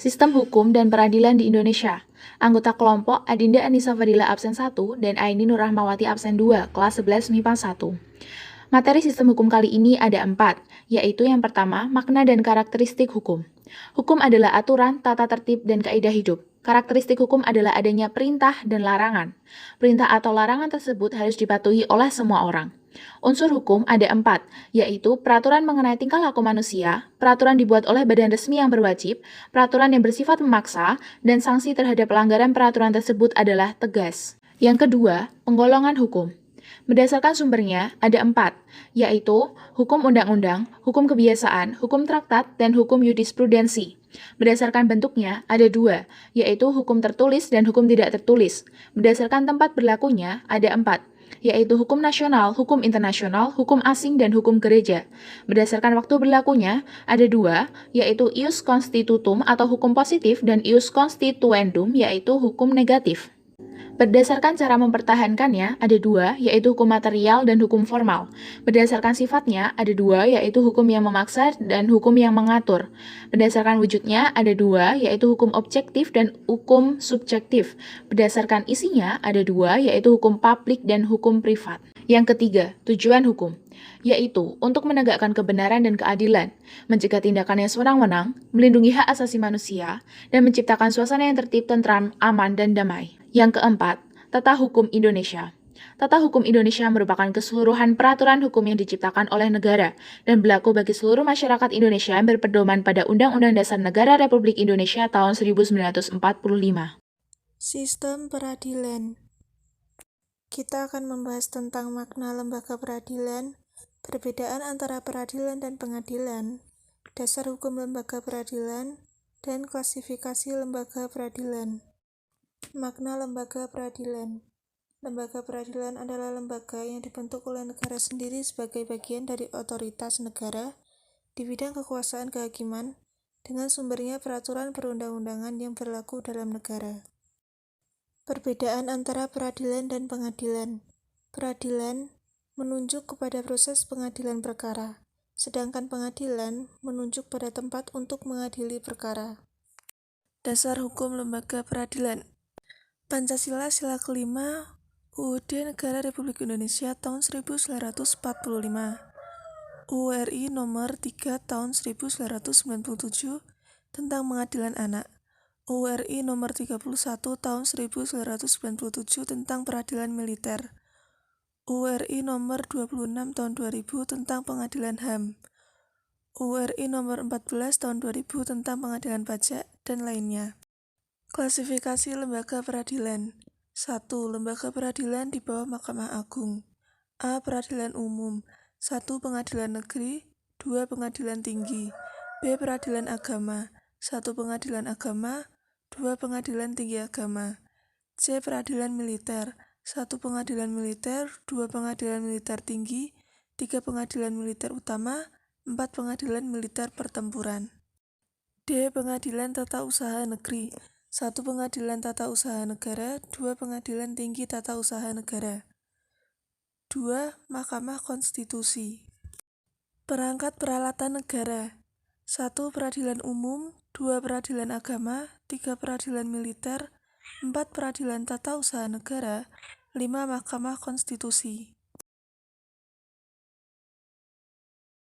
Sistem Hukum dan Peradilan di Indonesia. Anggota kelompok Adinda Anissa Fadila absen 1 dan Aini Nur Rahmawati absen 2, kelas 11 MIPA 1. Materi sistem hukum kali ini ada 4, yaitu yang pertama, makna dan karakteristik hukum. Hukum adalah aturan, tata tertib, dan kaidah hidup. Karakteristik hukum adalah adanya perintah dan larangan. Perintah atau larangan tersebut harus dipatuhi oleh semua orang. Unsur hukum ada 4, yaitu peraturan mengenai tingkah laku manusia, peraturan dibuat oleh badan resmi yang berwajib, peraturan yang bersifat memaksa, dan sanksi terhadap pelanggaran peraturan tersebut adalah tegas. Yang kedua, penggolongan hukum. Berdasarkan sumbernya, ada 4, yaitu hukum undang-undang, hukum kebiasaan, hukum traktat, dan hukum jurisprudensi. Berdasarkan bentuknya, ada 2, yaitu hukum tertulis dan hukum tidak tertulis. Berdasarkan tempat berlakunya, ada 4, yaitu hukum nasional, hukum internasional, hukum asing, dan hukum gereja. Berdasarkan waktu berlakunya, ada 2, yaitu ius constitutum atau hukum positif dan ius constituendum, yaitu hukum negatif. Berdasarkan cara mempertahankannya, ada 2, yaitu hukum material dan hukum formal. Berdasarkan sifatnya, ada 2, yaitu hukum yang memaksa dan hukum yang mengatur. Berdasarkan wujudnya, ada 2, yaitu hukum objektif dan hukum subjektif. Berdasarkan isinya, ada 2, yaitu hukum publik dan hukum privat. Yang ketiga, tujuan hukum, yaitu untuk menegakkan kebenaran dan keadilan, mencegah tindakan yang sewenang-wenang, melindungi hak asasi manusia, dan menciptakan suasana yang tertib, tentram, aman, dan damai. Yang keempat, Tata Hukum Indonesia. Tata Hukum Indonesia merupakan keseluruhan peraturan hukum yang diciptakan oleh negara dan berlaku bagi seluruh masyarakat Indonesia yang berpedoman pada Undang-Undang Dasar Negara Republik Indonesia tahun 1945. Sistem peradilan. Kita akan membahas tentang makna lembaga peradilan, perbedaan antara peradilan dan pengadilan, dasar hukum lembaga peradilan, dan klasifikasi lembaga peradilan. Makna lembaga peradilan. Lembaga peradilan adalah lembaga yang dibentuk oleh negara sendiri sebagai bagian dari otoritas negara di bidang kekuasaan kehakiman dengan sumbernya peraturan perundang-undangan yang berlaku dalam negara. Perbedaan antara peradilan dan pengadilan. Peradilan menunjuk kepada proses pengadilan perkara, sedangkan pengadilan menunjuk pada tempat untuk mengadili perkara. Dasar hukum lembaga peradilan. Pancasila Sila kelima UUD Negara Republik Indonesia tahun 1945, UU RI nomor 3 tahun 1997 tentang pengadilan anak, UU RI nomor 31 tahun 1997 tentang peradilan militer, UU RI nomor 26 tahun 2000 tentang pengadilan HAM, UU RI nomor 14 tahun 2000 tentang pengadilan pajak, dan lainnya. Klasifikasi lembaga peradilan. 1. Lembaga peradilan di bawah Mahkamah Agung. A. Peradilan umum. 1. Pengadilan negeri. 2. Pengadilan tinggi. B. Peradilan agama. 1. Pengadilan agama. 2. Pengadilan tinggi agama. C. Peradilan militer. 1. Pengadilan militer. 2. Pengadilan militer tinggi. 3. Pengadilan militer utama. 4. Pengadilan militer pertempuran. D. Pengadilan tata usaha negeri. 1. Pengadilan Tata Usaha Negara. 2. Pengadilan Tinggi Tata Usaha Negara. 2. Mahkamah Konstitusi. Perangkat peralatan negara. 1. Peradilan umum. 2. Peradilan agama. 3. Peradilan militer. 4. Peradilan Tata Usaha Negara. 5. Mahkamah Konstitusi.